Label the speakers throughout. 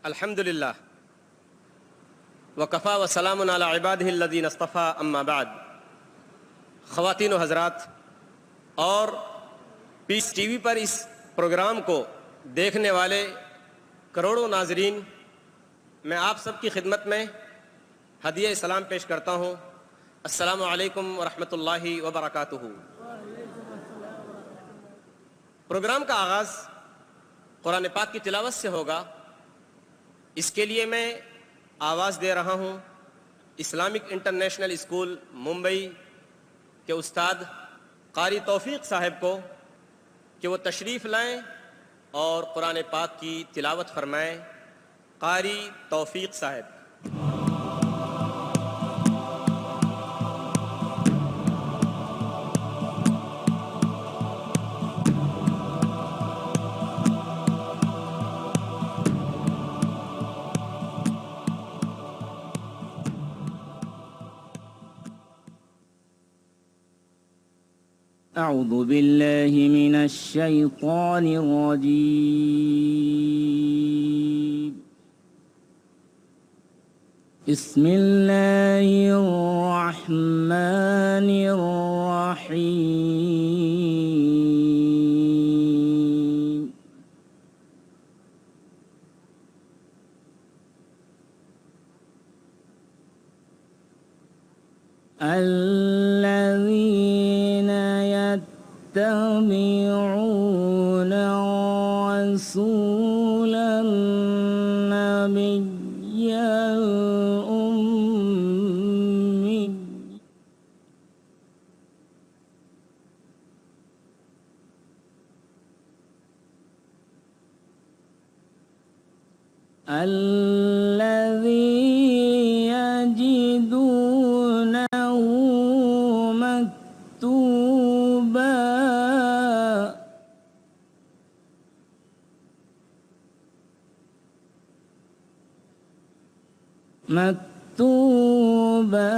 Speaker 1: الحمد للہ وکفا وسلام علی عبادہ الذین اصطفیٰ اما بعد. خواتین و حضرات، اور پیس ٹی وی پر اس پروگرام کو دیکھنے والے کروڑوں ناظرین، میں آپ سب کی خدمت میں ہدیہ سلام پیش کرتا ہوں. السلام علیکم ورحمۃ اللہ وبرکاتہ. پروگرام کا آغاز قرآن پاک کی تلاوت سے ہوگا. اس کے لیے میں آواز دے رہا ہوں اسلامک انٹرنیشنل اسکول ممبئی کے استاد قاری توفیق صاحب کو کہ وہ تشریف لائیں اور قرآن پاک کی تلاوت فرمائیں. قاری توفیق صاحب.
Speaker 2: أعوذ بالله من الشيطان الرجيم. بسم الله الرحمن الرحيم. الذين يتبعون الرسول النبي الأمي الذي يجدونه مكتوبا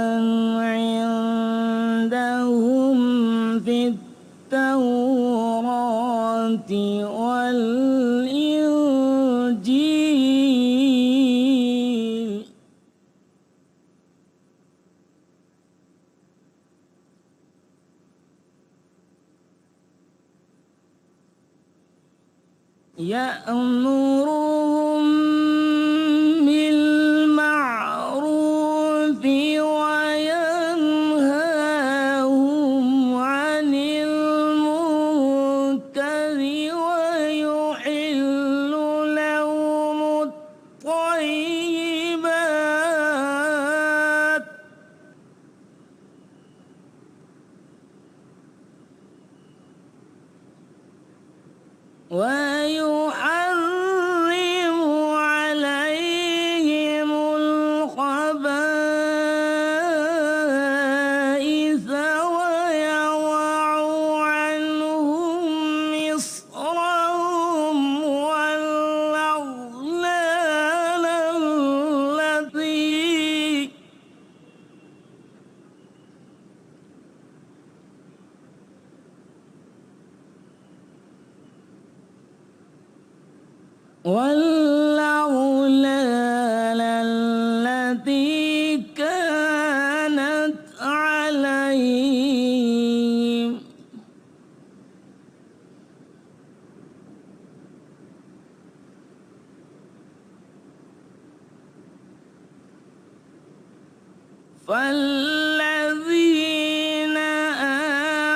Speaker 2: عندهم في التوراة والإنجيل يأمرهم بالمعروف وينهاهم عن المنكر ويحل لهم الطيبات ويحرم عليهم الخبائث ويضع عنهم إصرهم والأغلال التي كانت عليهم فالذين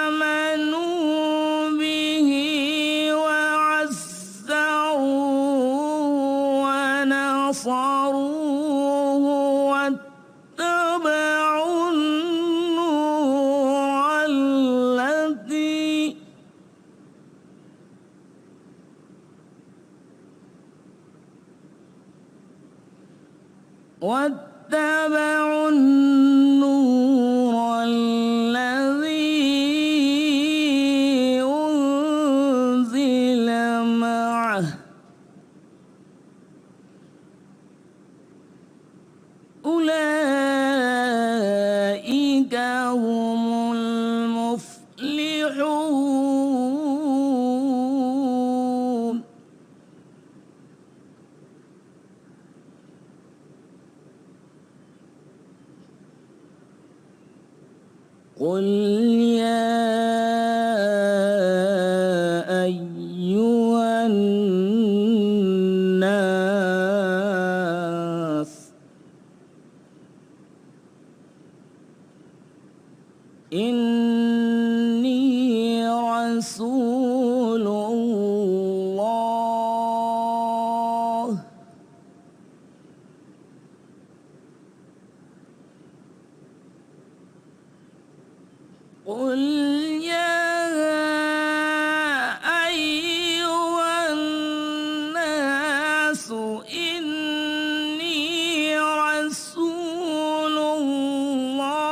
Speaker 2: آمنوا به وعزروه ونصروه واتبعوا النور الذي واتبعوا النور الذي أنزل معه أولئك هم المفلحون. قل يا أيها الناس إني رسول الله قل يا أيها الناس إني رسول الله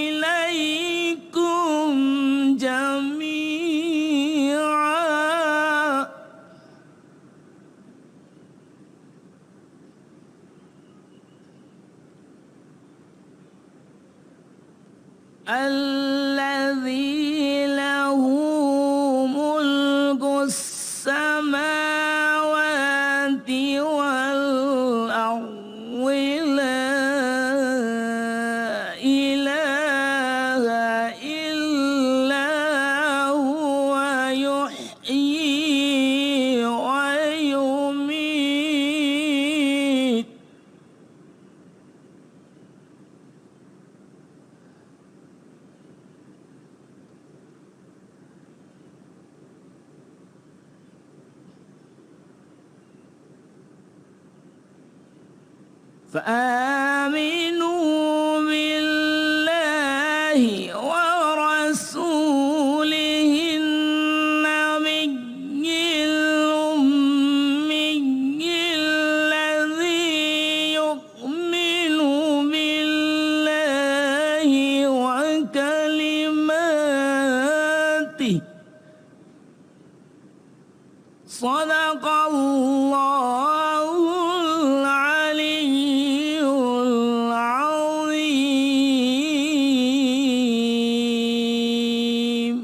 Speaker 2: إليكم جميعا الذي له ملك السماوات والأرض لا إله إلا هو يحيي ويميت فآمنوا بالله ورسوله النبي الأمي الذي يؤمن بالله وكلماته صدق الله العلي العظيم.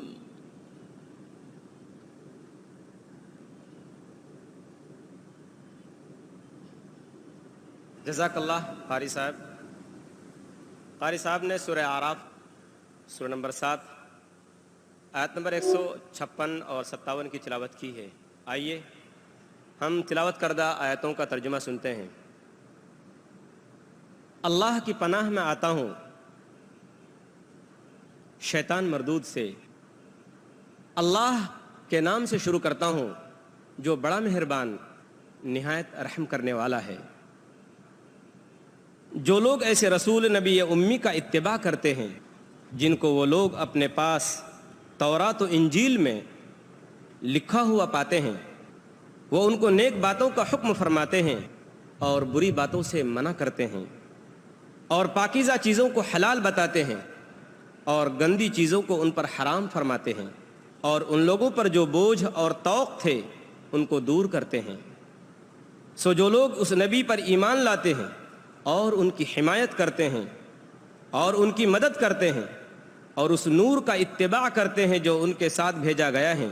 Speaker 1: جزاک اللہ قاری صاحب. قاری صاحب نے سورہ اعراف سورہ نمبر 7 آیت نمبر 156 اور 57 کی تلاوت کی ہے. آئیے ہم تلاوت کردہ آیتوں کا ترجمہ سنتے ہیں. اللہ کی پناہ میں آتا ہوں شیطان مردود سے. اللہ کے نام سے شروع کرتا ہوں جو بڑا مہربان نہایت رحم کرنے والا ہے. جو لوگ ایسے رسول نبی امی کا اتباع کرتے ہیں جن کو وہ لوگ اپنے پاس تورات و انجیل میں لکھا ہوا پاتے ہیں، وہ ان کو نیک باتوں کا حکم فرماتے ہیں اور بری باتوں سے منع کرتے ہیں، اور پاکیزہ چیزوں کو حلال بتاتے ہیں اور گندی چیزوں کو ان پر حرام فرماتے ہیں، اور ان لوگوں پر جو بوجھ اور طوق تھے ان کو دور کرتے ہیں. سو جو لوگ اس نبی پر ایمان لاتے ہیں اور ان کی حمایت کرتے ہیں اور ان کی مدد کرتے ہیں اور اس نور کا اتباع کرتے ہیں جو ان کے ساتھ بھیجا گیا ہے،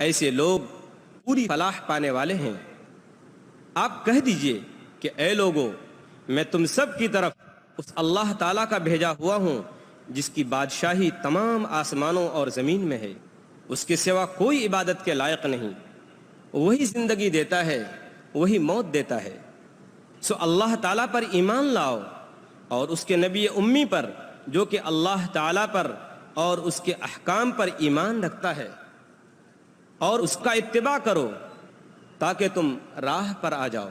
Speaker 1: ایسے لوگ پوری فلاح پانے والے ہیں. آپ کہہ دیجئے کہ اے لوگو، میں تم سب کی طرف اس اللہ تعالیٰ کا بھیجا ہوا ہوں جس کی بادشاہی تمام آسمانوں اور زمین میں ہے. اس کے سوا کوئی عبادت کے لائق نہیں. وہی زندگی دیتا ہے، وہی موت دیتا ہے. سو اللہ تعالیٰ پر ایمان لاؤ اور اس کے نبی امی پر جو کہ اللہ تعالیٰ پر اور اس کے احکام پر ایمان رکھتا ہے، اور اس کا اتباع کرو تاکہ تم راہ پر آ جاؤ.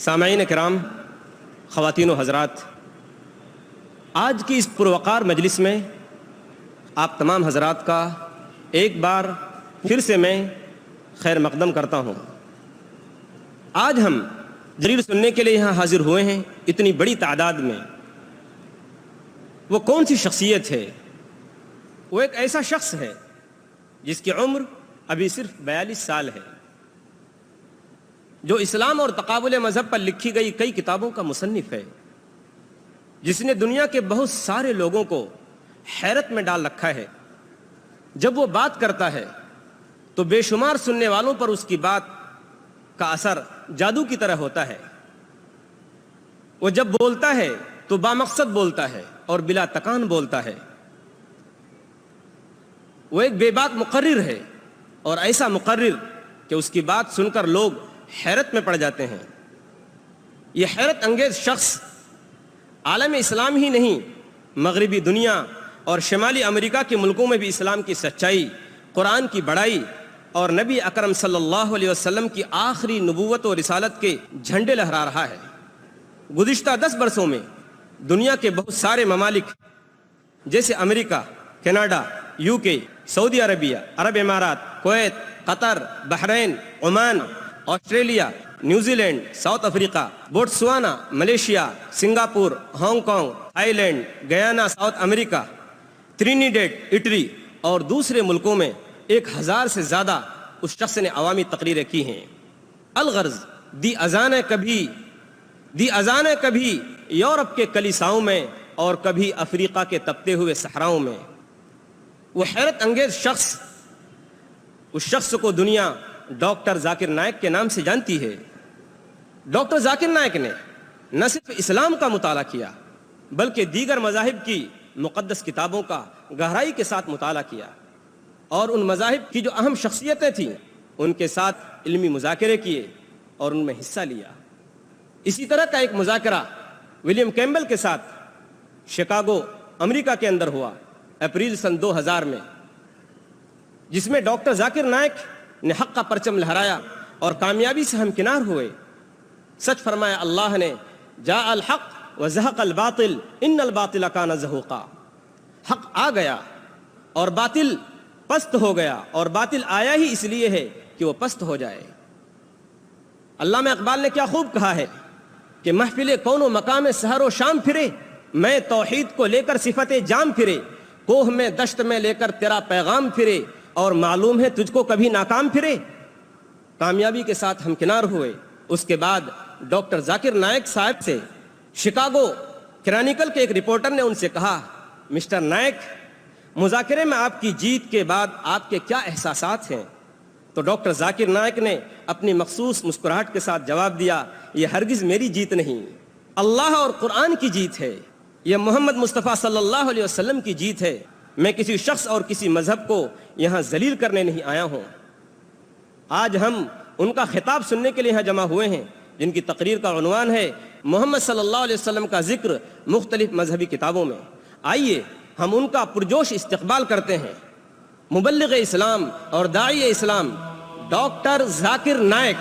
Speaker 1: سامعین کرام، خواتین و حضرات، آج کی اس پروقار مجلس میں آپ تمام حضرات کا ایک بار پھر سے میں خیر مقدم کرتا ہوں۔ آج ہم دلیل سننے کے لیے یہاں حاضر ہوئے ہیں اتنی بڑی تعداد میں۔ وہ کون سی شخصیت ہے؟ وہ ایک ایسا شخص ہے جس کی عمر ابھی صرف 42 سال ہے، جو اسلام اور تقابل مذہب پر لکھی گئی کئی کتابوں کا مصنف ہے، جس نے دنیا کے بہت سارے لوگوں کو حیرت میں ڈال رکھا ہے۔ جب وہ بات کرتا ہے تو بے شمار سننے والوں پر اس کی بات کا اثر جادو کی طرح ہوتا ہے۔ وہ جب بولتا ہے تو بامقصد بولتا ہے اور بلا تکان بولتا ہے۔ وہ ایک بے باک مقرر ہے، اور ایسا مقرر کہ اس کی بات سن کر لوگ حیرت میں پڑ جاتے ہیں۔ یہ حیرت انگیز شخص عالم اسلام ہی نہیں، مغربی دنیا اور شمالی امریکہ کے ملکوں میں بھی اسلام کی سچائی، قرآن کی بڑائی اور نبی اکرم صلی اللہ علیہ وسلم کی آخری نبوت و رسالت کے جھنڈے لہرا رہا ہے۔ گزشتہ 10 برسوں میں دنیا کے بہت سارے ممالک جیسے امریکہ، کینیڈا، UK، سعودی عربیہ، عرب امارات، Kuwait, Qatar, Bahrain, Oman, Australia, New Zealand, South Africa, Botswana, Malaysia, Singapore, Hong Kong, Thailand, Guyana, South America, Trinidad, Italy اور دوسرے ملکوں میں 1000 سے زیادہ اس شخص نے عوامی تقریریں کی ہیں۔ الغرض دی اذانیں کبھی یورپ کے کلیساؤں میں اور کبھی افریقہ کے تپتے ہوئے صحراؤں میں۔ وہ حیرت انگیز شخص، اس شخص کو دنیا ڈاکٹر ذاکر نائک کے نام سے جانتی ہے۔ ڈاکٹر ذاکر نائک نے نہ صرف اسلام کا مطالعہ کیا بلکہ دیگر مذاہب کی مقدس کتابوں کا گہرائی کے ساتھ مطالعہ کیا، اور ان مذاہب کی جو اہم شخصیتیں تھیں ان کے ساتھ علمی مذاکرے کیے اور ان میں حصہ لیا۔ اسی طرح کا ایک مذاکرہ ولیم کیمبل کے ساتھ شکاگو، امریکہ کے اندر ہوا اپریل سن 2000 میں، جس میں ڈاکٹر ذاکر نائک نے حق کا پرچم لہرایا اور کامیابی سے ہمکنار ہوئے۔ سچ فرمایا اللہ نے، جاء الحق وزہق الباطل ان الباطل کان زہوقا۔ حق آ گیا اور باطل پست ہو گیا، اور باطل آیا ہی اس لیے ہے کہ وہ پست ہو جائے۔ علامہ اقبال نے کیا خوب کہا ہے کہ محفل کون و مقام سحر و شام پھرے، میں توحید کو لے کر صفت جام پھرے، کوہ میں دشت میں لے کر تیرا پیغام پھرے، اور معلوم ہے تجھ کو کبھی ناکام پھرے۔ کامیابی کے ساتھ ہمکنار ہوئے۔ اس کے بعد ڈاکٹر ذاکر نائک صاحب سے شکاگو کرانیکل کے ایک رپورٹر نے ان سے کہا، مسٹر نائک، مذاکرے میں آپ کی جیت کے بعد آپ کے کیا احساسات ہیں؟ تو ڈاکٹر ذاکر نائک نے اپنی مخصوص مسکراہٹ کے ساتھ جواب دیا، یہ ہرگز میری جیت نہیں، اللہ اور قرآن کی جیت ہے، یہ محمد مصطفیٰ صلی اللہ علیہ وسلم کی جیت ہے۔ میں کسی شخص اور کسی مذہب کو یہاں ذلیل کرنے نہیں آیا ہوں۔ آج ہم ان کا خطاب سننے کے لیے یہاں جمع ہوئے ہیں، جن کی تقریر کا عنوان ہے محمد صلی اللہ علیہ وسلم کا ذکر مختلف مذہبی کتابوں میں۔ آئیے ہم ان کا پرجوش استقبال کرتے ہیں۔ مبلغ اسلام اور داعی اسلام ڈاکٹر ذاکر نائک۔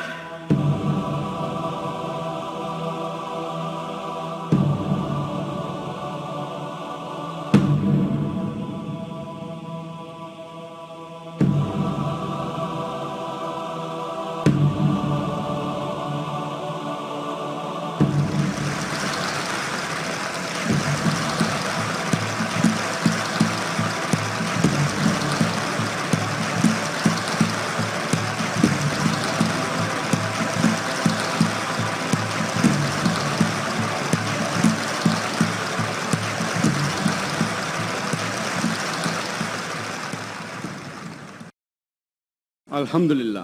Speaker 3: الحمدللہ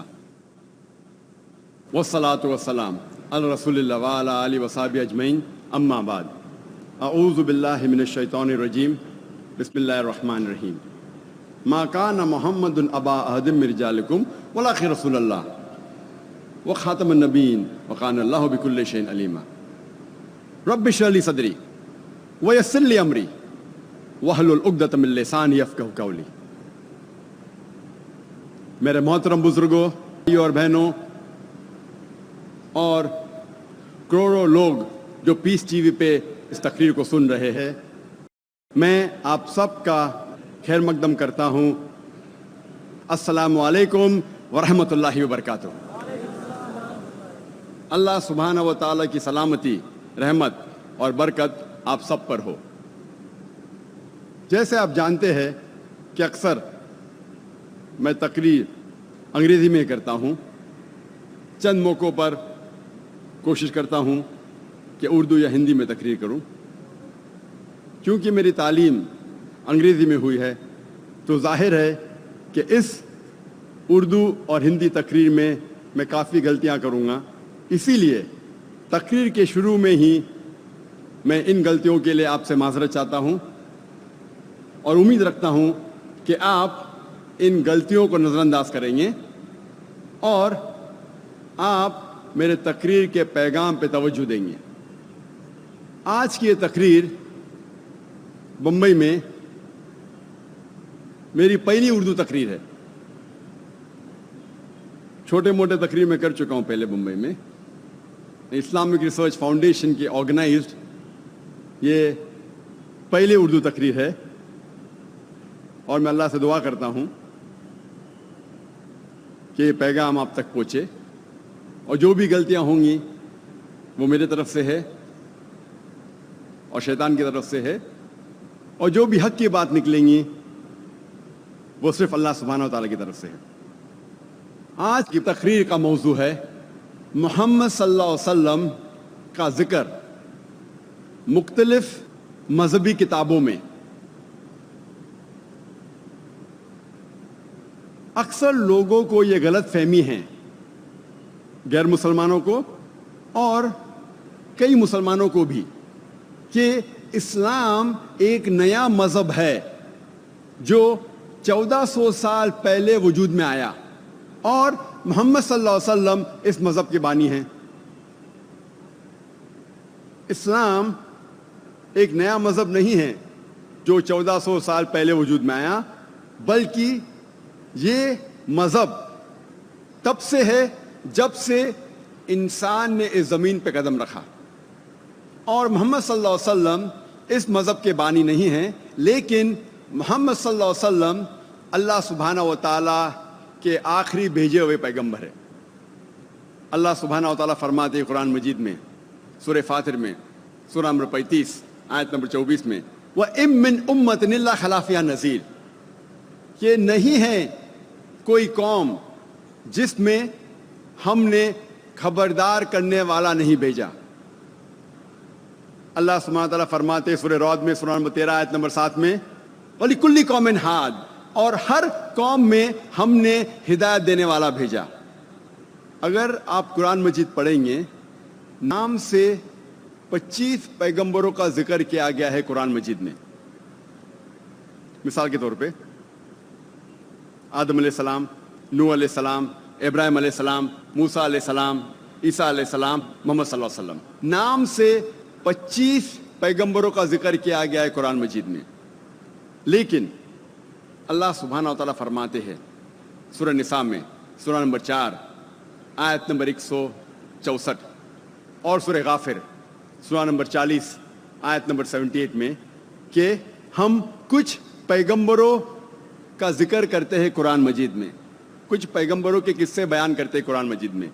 Speaker 3: والصلاة والسلام علی رسول اللہ وعلی آلہ وصحبہ اجمعین، اما بعد، اعوذ باللہ من الشیطان الرجیم، بسم اللہ الرحمن الرحیم۔ ما کان محمد ابا احد من رجالکم ولکن رسول اللہ وخاتم النبیین وکان اللہ بکل شیء علیما۔ رب اشرح لی صدری ویسر لی امری واحلل عقدۃ من لسانی یفقہوا قولی۔ میرے محترم بزرگوں اور بہنوں اور کروڑوں لوگ جو پیس ٹی وی پہ اس تقریر کو سن رہے ہیں، میں آپ سب کا خیر مقدم کرتا ہوں۔ السلام علیکم ورحمۃ اللہ وبرکاتہ۔ اللہ سبحانہ و تعالیٰ کی سلامتی، رحمت اور برکت آپ سب پر ہو۔ جیسے آپ جانتے ہیں کہ اکثر میں تقریر انگریزی میں کرتا ہوں، چند موقعوں پر کوشش کرتا ہوں کہ اردو یا ہندی میں تقریر کروں۔ کیونکہ میری تعلیم انگریزی میں ہوئی ہے تو ظاہر ہے کہ اس اردو اور ہندی تقریر میں کافی غلطیاں کروں گا، اسی لیے تقریر کے شروع میں ہی میں ان غلطیوں کے لیے آپ سے معذرت چاہتا ہوں اور امید رکھتا ہوں کہ آپ ان غلطیوں کو نظر انداز کریں گے اور آپ میرے تقریر کے پیغام پہ توجہ دیں گے۔ آج کی یہ تقریر بمبئی میں میری پہلی اردو تقریر ہے۔ چھوٹے موٹے تقریر میں کر چکا ہوں پہلے بمبئی میں، اسلامک ریسرچ فاؤنڈیشن کی آرگنائزڈ یہ پہلی اردو تقریر ہے، اور میں اللہ سے دعا کرتا ہوں کہ یہ پیغام آپ تک پہنچے، اور جو بھی غلطیاں ہوں گی وہ میرے طرف سے ہے اور شیطان کی طرف سے ہے، اور جو بھی حق کی بات نکلیں گی وہ صرف اللہ سبحانہ و تعالیٰ کی طرف سے ہے۔ آج کی تقریر کا موضوع ہے محمد صلی اللہ علیہ وسلم کا ذکر مختلف مذہبی کتابوں میں۔ اکثر لوگوں کو یہ غلط فہمی ہے، غیر مسلمانوں کو اور کئی مسلمانوں کو بھی، کہ اسلام ایک نیا مذہب ہے جو 1400 سال پہلے وجود میں آیا اور محمد صلی اللہ علیہ وسلم اس مذہب کے بانی ہیں۔ اسلام ایک نیا مذہب نہیں ہے جو 1400 سال پہلے وجود میں آیا، بلکہ یہ مذہب تب سے ہے جب سے انسان نے اس زمین پہ قدم رکھا، اور محمد صلی اللہ علیہ وسلم اس مذہب کے بانی نہیں ہیں، لیکن محمد صلی اللہ علیہ وسلم اللہ سبحانہ و تعالیٰ کے آخری بھیجے ہوئے پیغمبر ہے۔ اللہ سبحانہ و تعالیٰ فرماتے ہیں قرآن مجید میں، سورہ فاطر میں، سورہ نمبر 35 آیت نمبر 24 میں، وَإِن مِّنْ أُمَّةٍ إِلَّا خَلَا فِيهَا نَذِيرٌ، کہ نہیں ہے کوئی قوم جس میں ہم نے خبردار کرنے والا نہیں بھیجا۔ اللہ سبحانہ و تعالیٰ فرماتے ہیں سورہ رعد میں، سورہ نمبر 13 آیت نمبر 7 میں، وَلِكُلِّ قَوْمٍ هَادٍ، اور ہر قوم میں ہم نے ہدایت دینے والا بھیجا۔ اگر آپ قرآن مجید پڑھیں گے، نام سے 25 پیغمبروں کا ذکر کیا گیا ہے قرآن مجید میں۔ مثال کے طور پہ آدم علیہ السلام، نوح علیہ السلام، ابراہیم علیہ السلام، موسیٰ علیہ السلام، عیسیٰ علیہ السلام، محمد صلی اللہ علیہ وسلم، نام سے 25 پیغمبروں کا ذکر کیا گیا ہے قرآن مجید میں۔ لیکن اللہ سبحانہ و تعالیٰ فرماتے ہیں سورہ نساء میں، سورہ نمبر 4 آیت نمبر 164، اور سورہ غافر سورہ نمبر 40 آیت نمبر 78 میں، کہ ہم کچھ پیغمبروں کا ذکر کرتے ہیں قرآن مجید میں، کچھ پیغمبروں کے قصے بیان کرتے ہیں قرآن مجید میں،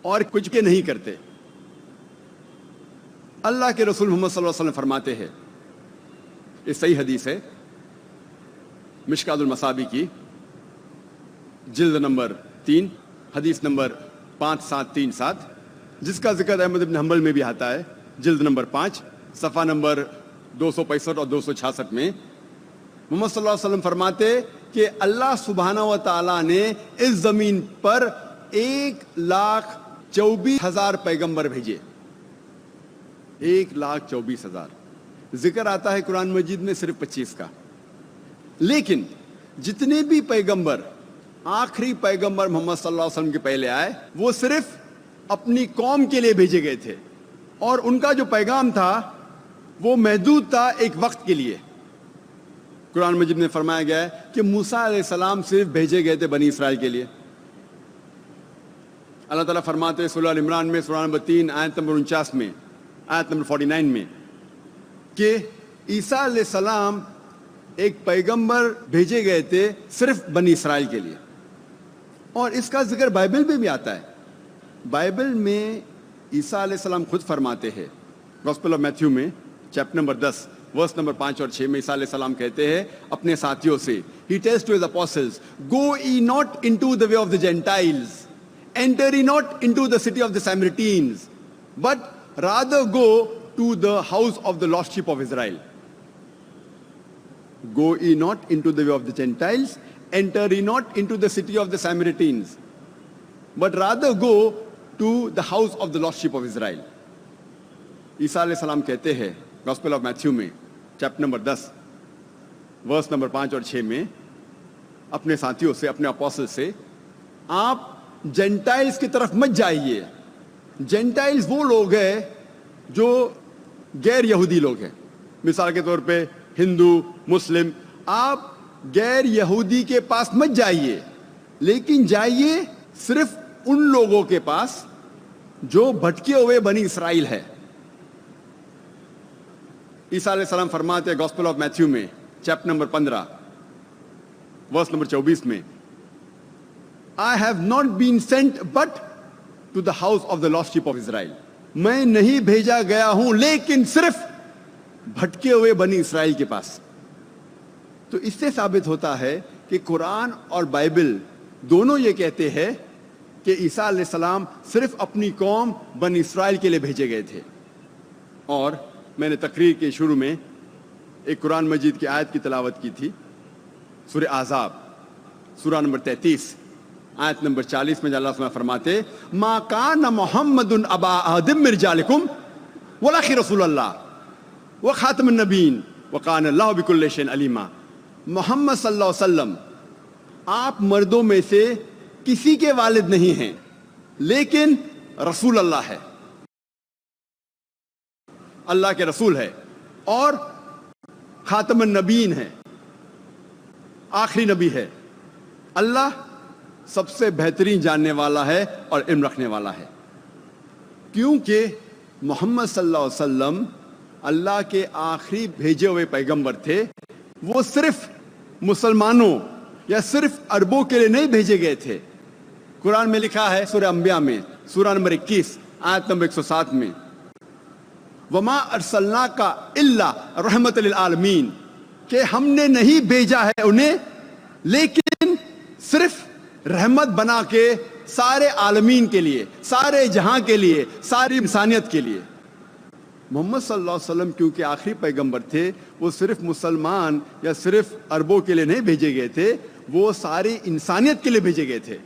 Speaker 3: اور کچھ کے نہیں کرتے۔ اللہ کے رسول محمد صلی اللہ علیہ وسلم فرماتے ہیں، یہ صحیح حدیث ہے، مشکات المصابیح کی جلد نمبر 3 حدیث نمبر 5737، جس کا ذکر احمد بن حنبل میں بھی آتا ہے، جلد نمبر 5 صفحہ نمبر 265 اور 266 میں، محمد صلی اللہ علیہ وسلم فرماتے کہ اللہ سبحانہ و تعالیٰ نے اس زمین پر 1,24,000 پیغمبر بھیجے۔ 1,24,000 ذکر آتا ہے قرآن مجید میں صرف 25 کا، لیکن جتنے بھی پیغمبر آخری پیغمبر محمد صلی اللہ علیہ وسلم کے پہلے آئے وہ صرف اپنی قوم کے لیے بھیجے گئے تھے، اور ان کا جو پیغام تھا وہ محدود تھا ایک وقت کے لیے۔ قرآن مجید میں فرمایا گیا ہے کہ موسیٰ علیہ السلام صرف بھیجے گئے تھے بنی اسرائیل کے لیے۔ اللہ تعالیٰ فرماتے ہیں سورہ عمران میں، سورہ نمبر 3 آیت نمبر 49 میں، آیت نمبر 49 میں، کہ عیسیٰ علیہ السلام ایک پیغمبر بھیجے گئے تھے صرف بنی اسرائیل کے لیے، اور اس کا ذکر بائبل میں بھی آتا ہے. بائبل میں عیسیٰ علیہ السلام خود فرماتے ہیں, گاسپل آف میتھیو میں چیپٹر نمبر 10 ورس نمبر 5 اور 6 میں عیسیٰ علیہ السلام کہتے ہیں اپنے ساتھیوں سے, He tells to his apostles, Go ye not into the way of the Gentiles, enter ye not into the city of the Samaritans, but rather go to the house of the lost sheep of Israel. Go ye not into the way of the Gentiles, enter ye not into the city of the Samaritans, but rather go to the house of the lost sheep of Israel. عیسیٰ علیہ السلام کہتے ہیں gospel of Matthew میں chapter number 10 verse number 5 اور 6 میں اپنے ساتھیوں سے, اپنے اپوسل سے, آپ جینٹائلز کی طرف مت جائیے. جینٹائلز وہ لوگ ہیں جو غیر یہودی لوگ ہیں, مثال کے طور پہ ہندو, مسلم. آپ غیر یہودی کے پاس مت جائیے, لیکن جائیے صرف ان لوگوں کے پاس جو بھٹکے ہوئے بنی اسرائیل ہے. عیسیٰ علیہ السلام فرماتے ہیں گاسپل آف میتھیو میں چیپٹر نمبر 15 ورس نمبر 24 میں, I have not been sent but to the house of the lost sheep of Israel. میں نہیں بھیجا گیا ہوں لیکن صرف بھٹکے ہوئے بنی اسرائیل کے پاس. تو اس سے ثابت ہوتا ہے کہ قرآن اور بائبل دونوں یہ کہتے ہیں کہ عیسیٰ علیہ السلام صرف اپنی قوم بنی اسرائیل کے لیے بھیجے گئے تھے. اور میں نے تقریر کے شروع میں ایک قرآن مجید کی آیت کی تلاوت کی تھی, سورہ احزاب سورہ نمبر 33 آیت نمبر 40 میں اللہ تعالیٰ فرماتے, ما کان محمد ابا احد من رجالکم ولکن رسول اللہ وخاتم النبیین وکان اللہ بکل شیء علیما. محمد صلی اللہ علیہ وسلم آپ مردوں میں سے کسی کے والد نہیں ہیں, لیکن رسول اللہ ہے, اللہ کے رسول ہے, اور خاتم النبیین ہے, آخری نبی ہے. اللہ سب سے بہترین جاننے والا ہے اور علم رکھنے والا ہے, کیونکہ محمد صلی اللہ علیہ وسلم اللہ کے آخری بھیجے ہوئے پیغمبر تھے. وہ صرف مسلمانوں یا صرف عربوں کے لیے نہیں بھیجے گئے تھے. قرآن میں لکھا ہے سورہ انبیاء میں سورہ نمبر 21 آیت نمبر 107 میں, وما ارسلناک الا رحمت للعالمین, کہ ہم نے نہیں بھیجا ہے انہیں لیکن صرف رحمت بنا کے سارے عالمین کے لیے, سارے جہاں کے لیے, ساری انسانیت کے لیے. محمد صلی اللہ علیہ وسلم کیونکہ آخری پیغمبر تھے, وہ صرف مسلمان یا صرف عربوں کے لیے نہیں بھیجے گئے تھے, وہ ساری انسانیت کے لیے بھیجے گئے تھے.